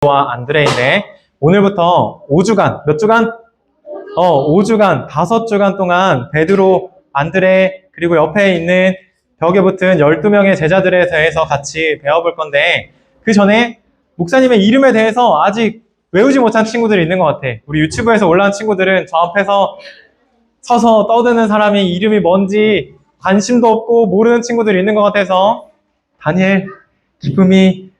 베드로와 안드레인데 오늘부터 5주간, 몇 주간? 5주간, 5주간 동안 베드로, 안드레, 그리고 옆에 있는 벽에 붙은 12명의 제자들에 대해서 같이 배워볼 건데 그 전에 목사님의 이름에 대해서 아직 외우지 못한 친구들이 있는 것 같아. 우리 유튜브에서 올라온 친구들은 저 앞에서 서서 떠드는 사람이 이름이 뭔지 관심도 없고 모르는 친구들이 있는 것 같아서 다니엘, 기쁨이,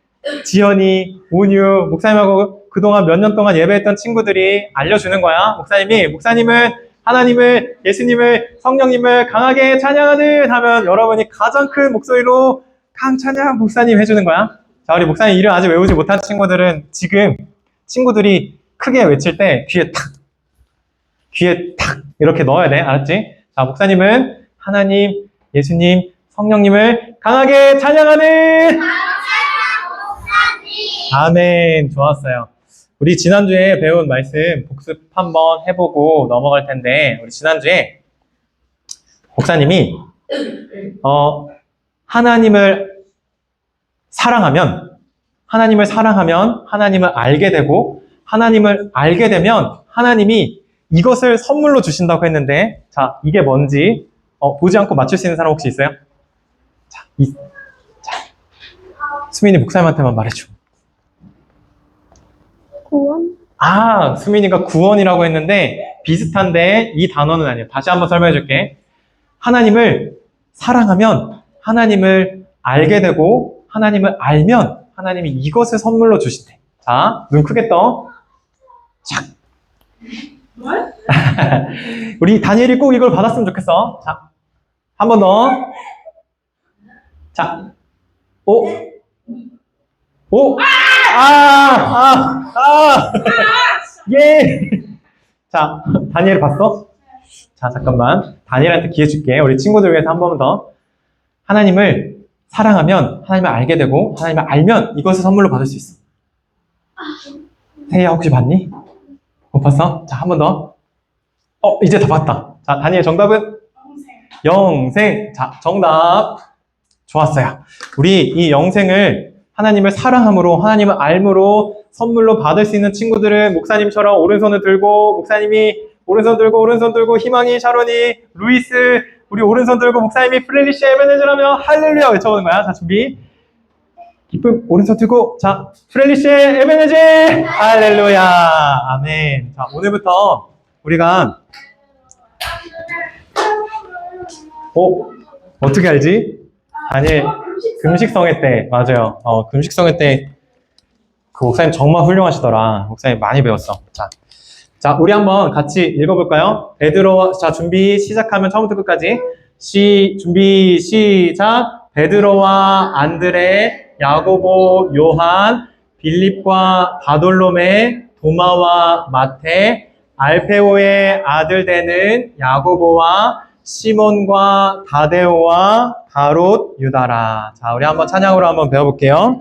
지연이, 온유, 목사님하고 그동안 몇 년 동안 예배했던 친구들이 알려주는 거야. 목사님은 하나님을, 예수님을, 성령님을 강하게 찬양하는 하면 여러분이 가장 큰 목소리로 강찬양 목사님 해주는 거야. 자, 우리 목사님 이름 아직 외우지 못한 친구들은 지금 친구들이 크게 외칠 때 귀에 탁 이렇게 넣어야 돼. 알았지? 자, 목사님은 하나님, 예수님, 성령님을 강하게 찬양하는 아멘. 좋았어요. 우리 지난주에 배운 말씀 복습 한번 해보고 넘어갈 텐데 우리 지난주에 목사님이 하나님을 사랑하면 하나님을 알게 되고 하나님을 알게 되면 하나님이 이것을 선물로 주신다고 했는데 자, 이게 뭔지 보지 않고 맞출 수 있는 사람 혹시 있어요? 자, 수민이 목사님한테만 말해줘. 구원? 수민이가 구원이라고 했는데 비슷한데 이 단어는 아니에요. 다시 한번 설명해 줄게. 하나님을 사랑하면 하나님을 알게 되고 하나님을 알면 하나님이 이것을 선물로 주신대. 자, 눈 크게 떠. 자. 뭘? 우리 다니엘이 꼭 이걸 받았으면 좋겠어. 자, 한 번 더. 자, 예. 자, 다니엘 봤어? 자, 잠깐만. 다니엘한테 기회 줄게. 우리 친구들 위해서 한 번 더. 하나님을 사랑하면 하나님을 알게 되고 하나님을 알면 이것을 선물로 받을 수 있어. 태희야 혹시 봤니? 못 봤어? 자, 한 번 더. 이제 다 봤다. 자, 다니엘 정답은? 영생. 자, 정답. 좋았어요. 우리 이 영생을 하나님을 사랑함으로, 하나님을 알므로 선물로 받을 수 있는 친구들은 목사님처럼 오른손을 들고, 목사님이 오른손 들고, 희망이, 샤론이, 루이스, 우리 오른손 들고 목사님이 플레리시아 에베네즈라며 할렐루야 외쳐보는 거야. 자, 준비. 기쁨, 오른손 들고, 자, 플레리시아 에베네즈! 할렐루야! 아멘. 자, 오늘부터 우리가 어떻게 알지? 아니, 금식성회 때, 맞아요. 금식성회 때, 그 목사님 정말 훌륭하시더라. 목사님 많이 배웠어. 자, 우리 한번 같이 읽어볼까요? 베드로, 자, 준비, 시작하면 처음부터 끝까지. 준비, 시작. 베드로와 안드레, 야고보, 요한, 빌립과 바돌로메, 도마와 마테, 알페오의 아들 되는 야고보와 시몬과 다데오와 가롯, 유다라. 자, 우리 한번 찬양으로 한번 배워볼게요.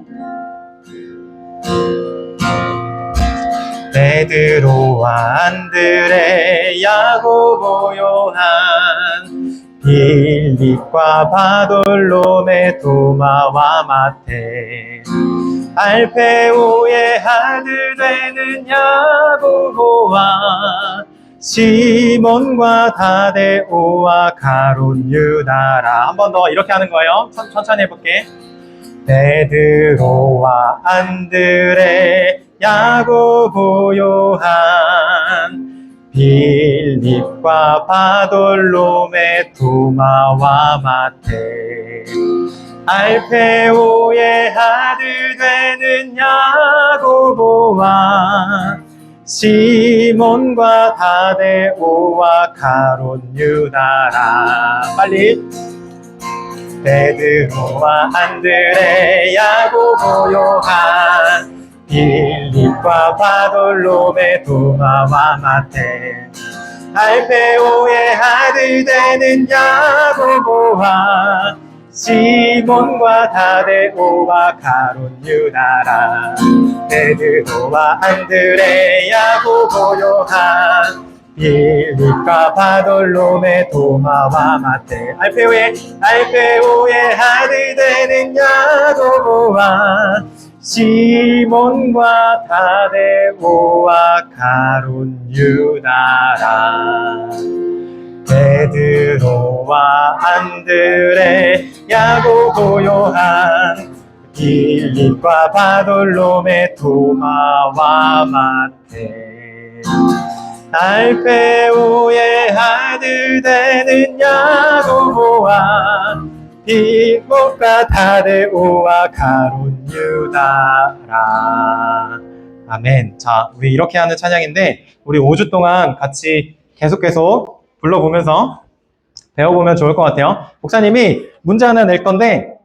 베드로와 안드레, 야고보, 요한, 빌립과 바돌로메, 도마와 마테, 알페오의 아들 되는 야고보와 시몬과 다데오와 가롯, 유다라. 한 번 더 이렇게 하는 거예요. 천천히 해볼게. 베드로와 안드레, 야고보, 요한, 빌립과 바돌로메, 도마와 마테, 알페오의 아들 되는 야고보와 시몬과 다데오와 가롯, 유다라. 빨리. 베드로와 안드레, 야고보, 요한, 빌립과 바돌로메, 도마와 마테, 알페오의 아들 되는 야고보와 시몬과 다데오와 가롯, 유다라. 베드로와 안드레, 야고보, 요한, 빌립과 바돌로메, 도마와 마테, 알페오의 아들 되는 야고보와 시몬과 다데오와 가룟 유다라 베드로와 안드레 야고보 요한 빌립과 바돌로메 도마와 마테 알페오의 아들 되는 야고보와 빌립과 다데오와 가룟 유다라. 아멘. 자, 우리 이렇게 하는 찬양인데 우리 5주 동안 같이 계속 불러보면서 배워보면 좋을 것 같아요. 목사님이 문제 하나 낼 건데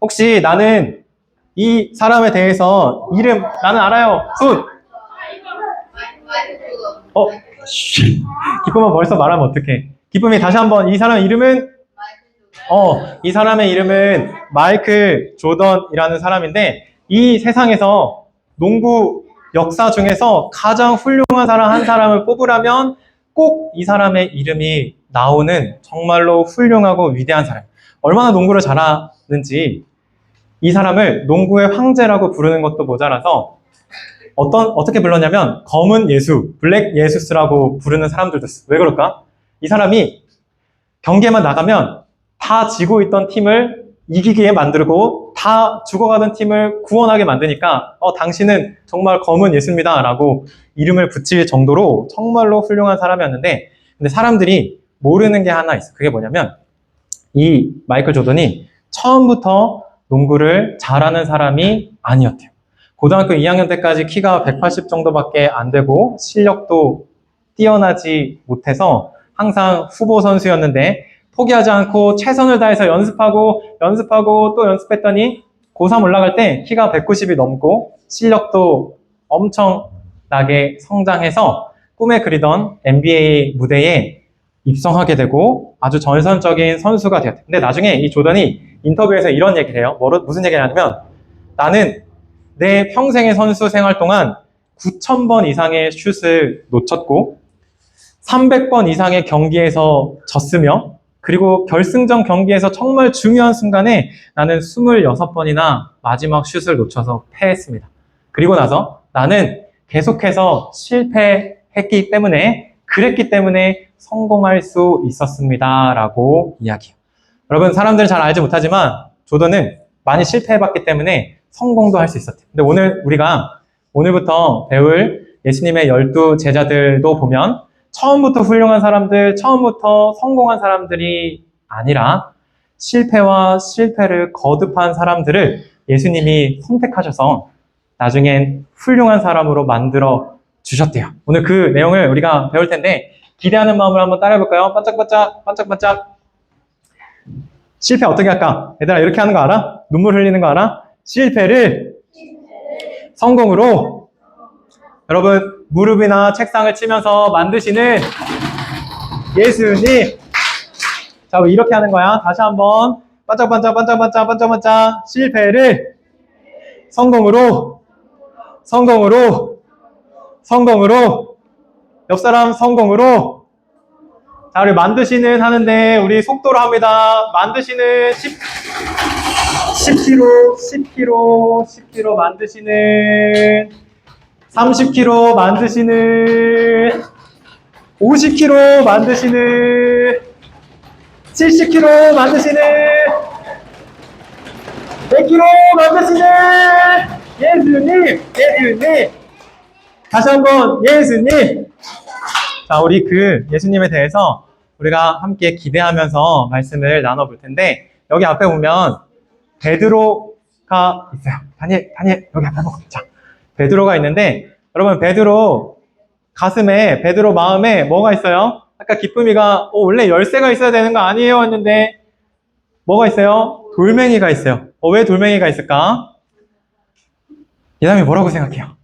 혹시 나는 이 사람에 대해서 이름 나는 알아요. 손. 기쁨은 벌써 말하면 어떡해. 기쁨이 다시 한번 이 사람 이름은 이 사람의 이름은 마이클 조던이라는 사람인데 이 세상에서 농구 역사 중에서 가장 훌륭한 사람 한 사람을 뽑으라면 꼭 이 사람의 이름이 나오는 정말로 훌륭하고 위대한 사람. 얼마나 농구를 잘하는지 이 사람을 농구의 황제라고 부르는 것도 모자라서 어떻게 불렀냐면 검은 예수, 블랙 예수스라고 부르는 사람들도 있어. 왜 그럴까? 이 사람이 경기에만 나가면 다 지고 있던 팀을 이기게 만들고 다 죽어가던 팀을 구원하게 만드니까 당신은 정말 검은 예수입니다 라고 이름을 붙일 정도로 정말로 훌륭한 사람이었는데 근데 사람들이 모르는 게 하나 있어. 그게 뭐냐면 이 마이클 조던이 처음부터 농구를 잘하는 사람이 아니었대요. 고등학교 2학년 때까지 키가 180 정도밖에 안 되고 실력도 뛰어나지 못해서 항상 후보 선수였는데 포기하지 않고 최선을 다해서 연습하고 또 연습했더니 고3 올라갈 때 키가 190이 넘고 실력도 엄청나게 성장해서 꿈에 그리던 NBA 무대에 입성하게 되고 아주 전설적인 선수가 되었대요. 근데 나중에 이 조던이 인터뷰에서 이런 얘기를 해요. 무슨 얘기를 하냐면 나는 내 평생의 선수 생활 동안 9,000번 이상의 슛을 놓쳤고 300번 이상의 경기에서 졌으며 그리고 결승전 경기에서 정말 중요한 순간에 나는 26번이나 마지막 슛을 놓쳐서 패했습니다. 그리고 나서 나는 계속해서 그랬기 때문에 성공할 수 있었습니다. 라고 이야기해요. 여러분, 사람들은 잘 알지 못하지만 조던은 많이 실패해봤기 때문에 성공도 할 수 있었대요. 근데 오늘부터 배울 예수님의 12 제자들도 보면 처음부터 훌륭한 사람들, 처음부터 성공한 사람들이 아니라 실패와 실패를 거듭한 사람들을 예수님이 선택하셔서 나중엔 훌륭한 사람으로 만들어 주셨대요. 오늘 그 내용을 우리가 배울 텐데 기대하는 마음으로 한번 따라해볼까요? 반짝반짝. 실패 어떻게 할까? 얘들아 이렇게 하는 거 알아? 눈물 흘리는 거 알아? 실패를 성공으로 여러분 무릎이나 책상을 치면서 만드시는 예수님. 자, 이렇게 하는 거야. 다시 한번 반짝반짝 실패를 성공으로 옆 사람 성공으로. 자, 우리 만드시는 하는데 우리 속도로 합니다. 만드시는 10kg 만드시는 30kg 만드시는 50kg 만드시는 70kg 만드시는 100kg 만드시는 예수님. 다시 한번 예수님. 자, 우리 그 예수님에 대해서 우리가 함께 기대하면서 말씀을 나눠볼 텐데 여기 앞에 보면 베드로가 있어요. 다니엘 여기 앞에 보고. 자, 베드로가 있는데 여러분 베드로 가슴에 베드로 마음에 뭐가 있어요? 아까 기쁨이가 원래 열쇠가 있어야 되는 거 아니에요 했는데 뭐가 있어요? 돌멩이가 있어요. 왜 돌멩이가 있을까? 예담이 뭐라고 생각해요?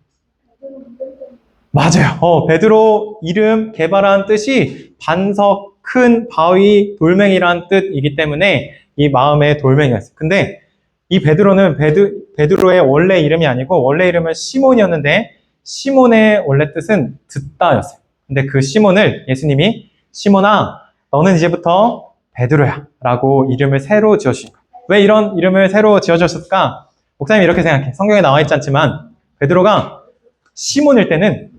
맞아요. 베드로 이름 개발한 뜻이 반석, 큰 바위, 돌멩이란 뜻이기 때문에 이 마음에 돌멩이가 있어요. 근데 이 베드로는 베드로의 원래 이름이 아니고 원래 이름은 시몬이었는데 시몬의 원래 뜻은 듣다였어요. 근데 그 시몬을 예수님이 시몬아, 너는 이제부터 베드로야 라고 이름을 새로 지어주신 거예요. 왜 이런 이름을 새로 지어주셨을까? 목사님이 이렇게 생각해. 성경에 나와 있지 않지만 베드로가 시몬일 때는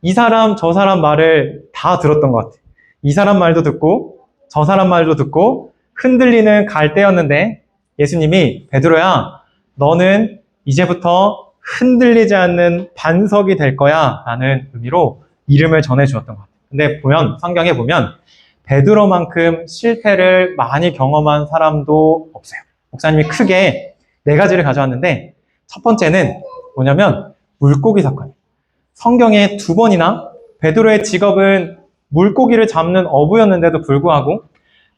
이 사람 저 사람 말을 다 들었던 것 같아. 이 사람 말도 듣고 저 사람 말도 듣고 흔들리는 갈대였는데 예수님이 베드로야 너는 이제부터 흔들리지 않는 반석이 될 거야 라는 의미로 이름을 전해주었던 것 같아요. 근데 성경에 보면 베드로만큼 실패를 많이 경험한 사람도 없어요. 목사님이 크게 4가지를 가져왔는데 첫 번째는 뭐냐면 물고기 사건이에요. 성경에 2번이나 베드로의 직업은 물고기를 잡는 어부였는데도 불구하고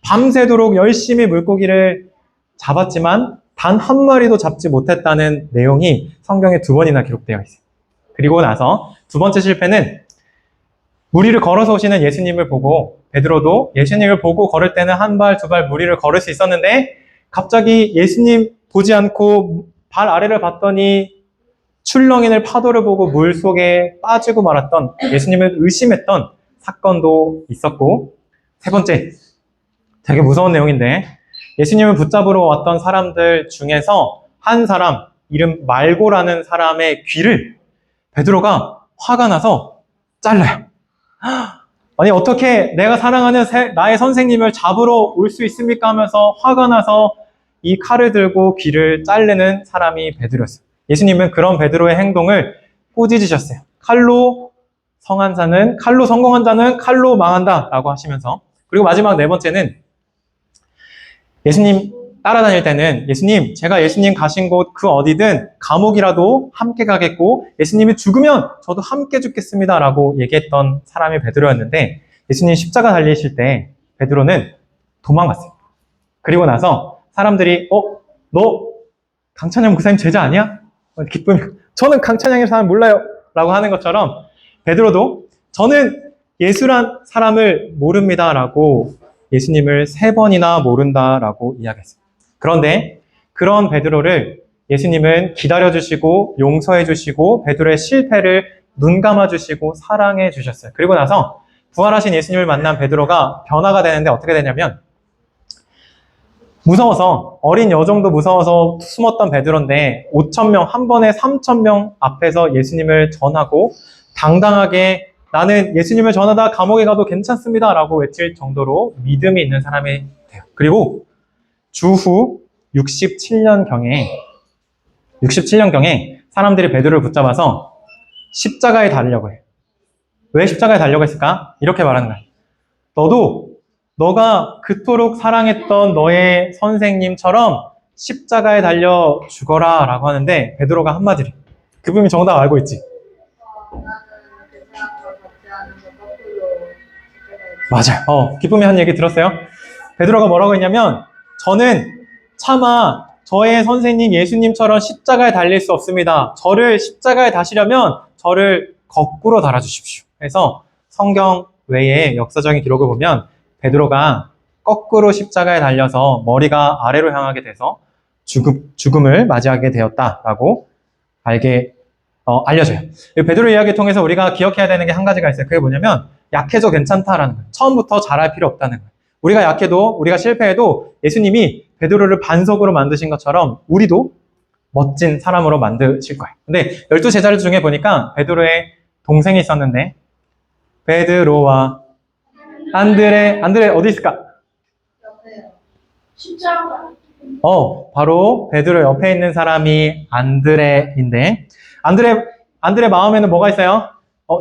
밤새도록 열심히 물고기를 잡았지만 단 한 마리도 잡지 못했다는 내용이 성경에 2번이나 기록되어 있어요. 그리고 나서 2번째 실패는 물 위를 걸어서 오시는 예수님을 보고 베드로도 예수님을 보고 걸을 때는 1발, 2발 물 위를 걸을 수 있었는데 갑자기 예수님 보지 않고 발 아래를 봤더니 출렁이는 파도를 보고 물 속에 빠지고 말았던 예수님을 의심했던 사건도 있었고 3번째, 되게 무서운 내용인데 예수님을 붙잡으러 왔던 사람들 중에서 한 사람, 이름 말고라는 사람의 귀를 베드로가 화가 나서 잘라요. 아니 어떻게 내가 사랑하는 나의 선생님을 잡으러 올 수 있습니까 하면서 화가 나서 이 칼을 들고 귀를 자르는 사람이 베드로였어요. 예수님은 그런 베드로의 행동을 꾸짖으셨어요. 칼로 성공한 자는 칼로 망한다 라고 하시면서 그리고 마지막 4번째는 예수님 따라다닐 때는 예수님 제가 예수님 가신 곳 그 어디든 감옥이라도 함께 가겠고 예수님이 죽으면 저도 함께 죽겠습니다 라고 얘기했던 사람이 베드로였는데 예수님 십자가 달리실 때 베드로는 도망갔어요. 그리고 나서 사람들이 너 강찬영 목사님 제자 아니야? 기쁨이 저는 강찬영의 사람 몰라요 라고 하는 것처럼 베드로도 저는 예수란 사람을 모릅니다 라고 예수님을 3번이나 모른다라고 이야기했어요. 그런데 그런 베드로를 예수님은 기다려주시고 용서해주시고 베드로의 실패를 눈감아주시고 사랑해주셨어요. 그리고 나서 부활하신 예수님을 만난 베드로가 변화가 되는데 어떻게 되냐면 무서워서 어린 여종도 무서워서 숨었던 베드로인데 5,000명 한 번에 3,000명 앞에서 예수님을 전하고 당당하게 나는 예수님을 전하다 감옥에 가도 괜찮습니다 라고 외칠 정도로 믿음이 있는 사람이 돼요. 그리고 주후 67년경에 사람들이 베드로를 붙잡아서 십자가에 달려고 해요. 왜 십자가에 달려고 했을까? 이렇게 말하는 거예요. 너가 그토록 사랑했던 너의 선생님처럼 십자가에 달려 죽어라 라고 하는데 베드로가 한마디를 그분이 정답 알고 있지? 맞아요. 기쁨이 한 얘기 들었어요? 베드로가 뭐라고 했냐면 저는 차마 저의 선생님 예수님처럼 십자가에 달릴 수 없습니다. 저를 십자가에 다시려면 저를 거꾸로 달아주십시오. 그래서 성경 외에 역사적인 기록을 보면 베드로가 거꾸로 십자가에 달려서 머리가 아래로 향하게 돼서 죽음을 맞이하게 되었다라고 알려져요. 베드로 이야기를 통해서 우리가 기억해야 되는 게 한 가지가 있어요. 그게 뭐냐면 약해도 괜찮다라는 거예요. 처음부터 잘할 필요 없다는 거예요. 우리가 약해도 우리가 실패해도 예수님이 베드로를 반석으로 만드신 것처럼 우리도 멋진 사람으로 만드실 거예요. 근데 12제자들 중에 보니까 베드로의 동생이 있었는데 베드로와 안드레 어디 있을까? 옆에요. 십자가. 바로 베드로 옆에 있는 사람이 안드레인데 안드레 마음에는 뭐가 있어요?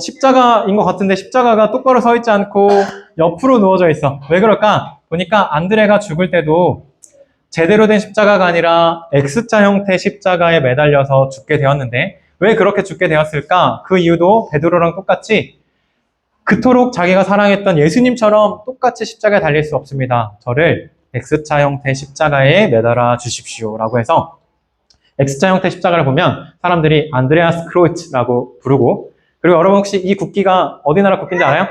십자가인 것 같은데 십자가가 똑바로 서 있지 않고 옆으로 누워져 있어. 왜 그럴까? 보니까 안드레가 죽을 때도 제대로 된 십자가가 아니라 X자 형태 십자가에 매달려서 죽게 되었는데 왜 그렇게 죽게 되었을까? 그 이유도 베드로랑 똑같이 그토록 자기가 사랑했던 예수님처럼 똑같이 십자가에 달릴 수 없습니다. 저를 X자 형태 십자가에 매달아 주십시오 라고 해서 X자 형태 십자가를 보면 사람들이 안드레아스 크로이츠라고 부르고 그리고 여러분 혹시 이 국기가 어디 나라 국기인지 알아요?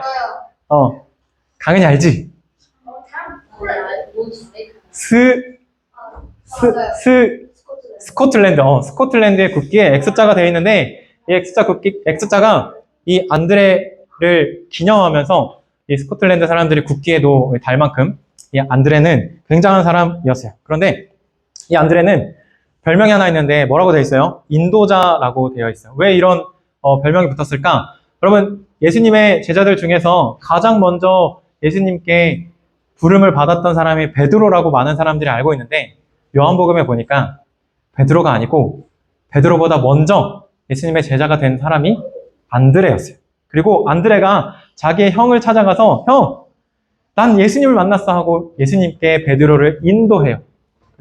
당연히 알지? 스코틀랜드의 국기에 X자가 되어 있는데 이 X자가 이 안드레를 기념하면서 이 스코틀랜드 사람들이 국기에도 달 만큼 이 안드레는 굉장한 사람이었어요. 그런데 이 안드레는 별명이 하나 있는데 뭐라고 되어 있어요? 인도자라고 되어 있어요. 왜 이런 별명이 붙었을까? 여러분, 예수님의 제자들 중에서 가장 먼저 예수님께 부름을 받았던 사람이 베드로라고 많은 사람들이 알고 있는데 요한복음에 보니까 베드로가 아니고 베드로보다 먼저 예수님의 제자가 된 사람이 안드레였어요. 그리고 안드레가 자기의 형을 찾아가서 형, 난 예수님을 만났어 하고 예수님께 베드로를 인도해요.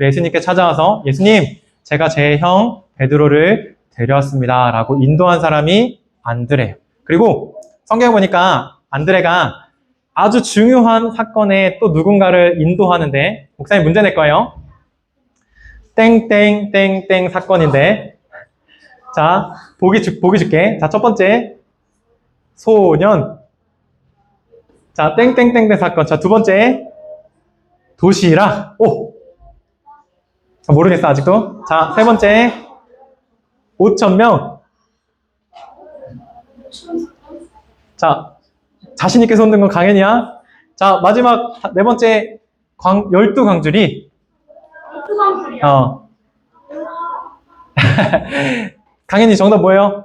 예수님께 찾아와서 예수님, 제가 제 형 베드로를 데려왔습니다 라고 인도한 사람이 안드레예요. 그리고 성경에 보니까 안드레가 아주 중요한 사건에 또 누군가를 인도하는데 목사님 문제 낼 거예요. 땡땡땡땡 사건인데 자, 보기 줄게. 자, 첫 번째 소년. 자, 땡땡땡땡 사건. 자, 두 번째 도시락. 오! 모르겠어 아직도. 자, 세 번째 5,000명. 자, 자신 있게 손 든 건 강현이야. 자, 마지막 네 번째 12광주리. 강현이 정답 뭐예요?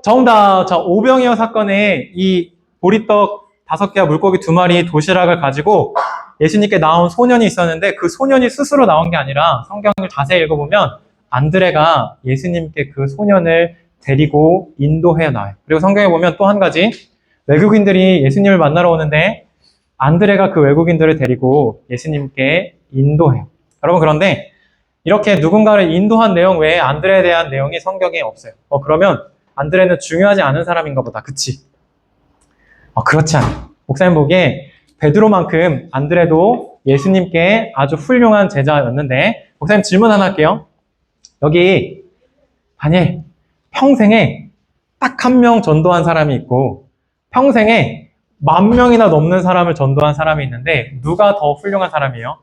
정답. 자, 오병이어 사건에 이 보리떡 5개와 물고기 2마리 도시락을 가지고 예수님께 나온 소년이 있었는데 그 소년이 스스로 나온 게 아니라 성경을 자세히 읽어보면 안드레가 예수님께 그 소년을 데리고 인도해 나와요. 그리고 성경에 보면 또 한 가지 외국인들이 예수님을 만나러 오는데 안드레가 그 외국인들을 데리고 예수님께 인도해요. 여러분 그런데 이렇게 누군가를 인도한 내용 외에 안드레에 대한 내용이 성경에 없어요. 그러면 안드레는 중요하지 않은 사람인가 보다. 그치? 그렇지 않아요. 목사님 보기에 베드로만큼 안드레도 예수님께 아주 훌륭한 제자였는데 목사님 질문 하나 할게요. 여기 다니엘 평생에 딱 한 명 전도한 사람이 있고 평생에 10,000명이나 넘는 사람을 전도한 사람이 있는데 누가 더 훌륭한 사람이에요?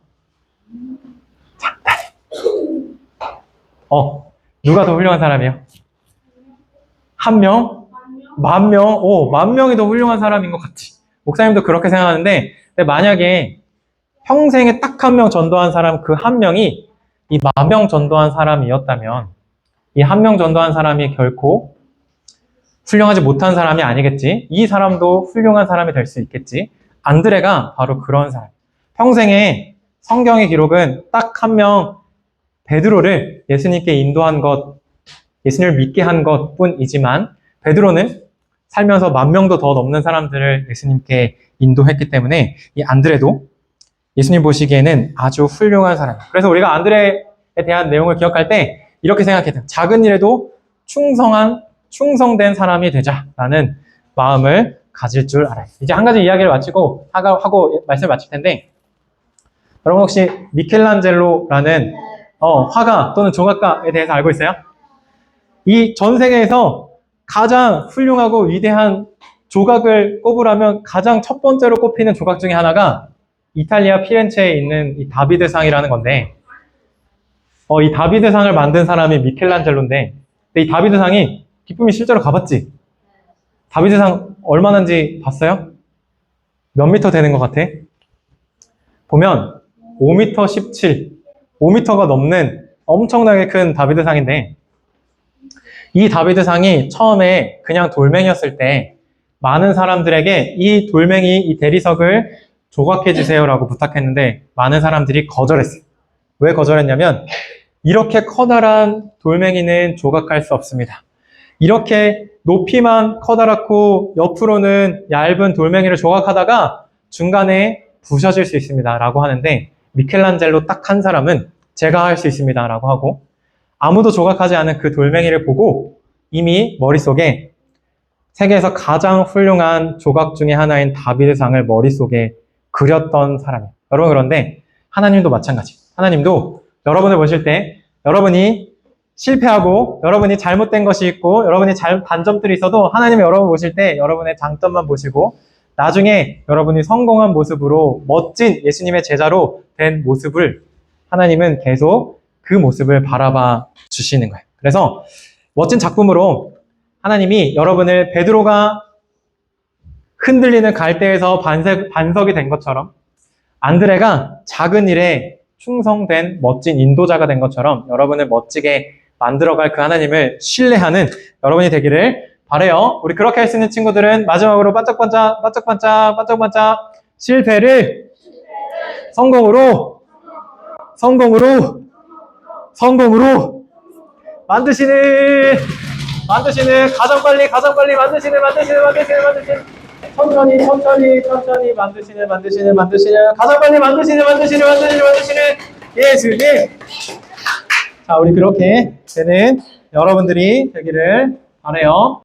자, 누가 더 훌륭한 사람이에요? 1명? 10,000명? 10,000명이 더 훌륭한 사람인 것 같지. 목사님도 그렇게 생각하는데 근데 만약에 평생에 딱 한 명 전도한 사람 그 한 명이 이 10,000명 전도한 사람이었다면 이 1명 전도한 사람이 결코 훌륭하지 못한 사람이 아니겠지. 이 사람도 훌륭한 사람이 될 수 있겠지. 안드레가 바로 그런 사람. 평생에 성경의 기록은 딱 1명 베드로를 예수님께 인도한 것, 예수님을 믿게 한 것뿐이지만 베드로는 살면서 10,000명도 더 넘는 사람들을 예수님께 인도했기 때문에 이 안드레도 예수님 보시기에는 아주 훌륭한 사람. 그래서 우리가 안드레에 대한 내용을 기억할 때 이렇게 생각해야 돼요. 작은 일에도 충성된 사람이 되자라는 마음을 가질 줄 알아요. 이제 한 가지 이야기를 마치고 하고 말씀을 마칠 텐데 여러분 혹시 미켈란젤로라는 화가 또는 조각가에 대해서 알고 있어요? 이 전 세계에서 가장 훌륭하고 위대한 조각을 꼽으라면 가장 첫 번째로 꼽히는 조각 중에 하나가 이탈리아 피렌체에 있는 이 다비드상이라는 건데 이 다비드상을 만든 사람이 미켈란젤로인데 근데 이 다비드상이 기쁨이 실제로 가봤지? 다비드상 얼마나인지 봤어요? 몇 미터 되는 것 같아? 보면 5m 17, 5m가 넘는 엄청나게 큰 다비드상인데 이 다비드상이 처음에 그냥 돌멩이였을 때 많은 사람들에게 이 돌멩이, 이 대리석을 조각해 주세요라고 부탁했는데 많은 사람들이 거절했어요. 왜 거절했냐면 이렇게 커다란 돌멩이는 조각할 수 없습니다. 이렇게 높이만 커다랗고 옆으로는 얇은 돌멩이를 조각하다가 중간에 부셔질 수 있습니다 라고 하는데 미켈란젤로 딱 한 사람은 제가 할 수 있습니다 라고 하고 아무도 조각하지 않은 그 돌멩이를 보고 이미 머릿속에 세계에서 가장 훌륭한 조각 중에 하나인 다비드상을 머릿속에 그렸던 사람이에요. 여러분 그런데 하나님도 마찬가지. 하나님도 여러분을 보실 때 여러분이 실패하고 여러분이 잘못된 것이 있고 여러분이 단점들이 있어도 하나님이 여러분 보실 때 여러분의 장점만 보시고 나중에 여러분이 성공한 모습으로 멋진 예수님의 제자로 된 모습을 하나님은 계속 그 모습을 바라봐 주시는 거예요. 그래서 멋진 작품으로 하나님이 여러분을 베드로가 흔들리는 갈대에서 반석이 된 것처럼 안드레가 작은 일에 충성된 멋진 인도자가 된 것처럼 여러분을 멋지게 만들어갈 그 하나님을 신뢰하는 여러분이 되기를 바래요. 우리 그렇게 할 수 있는 친구들은 마지막으로 반짝반짝 반짝반짝 반짝반짝 실패를 성공으로 만드시는 가장 빨리 만드시는 천천히 만드시는 가장 빨리 만드시는 예수님. 자, 우리 그렇게 되는 여러분들이 되기를 바래요.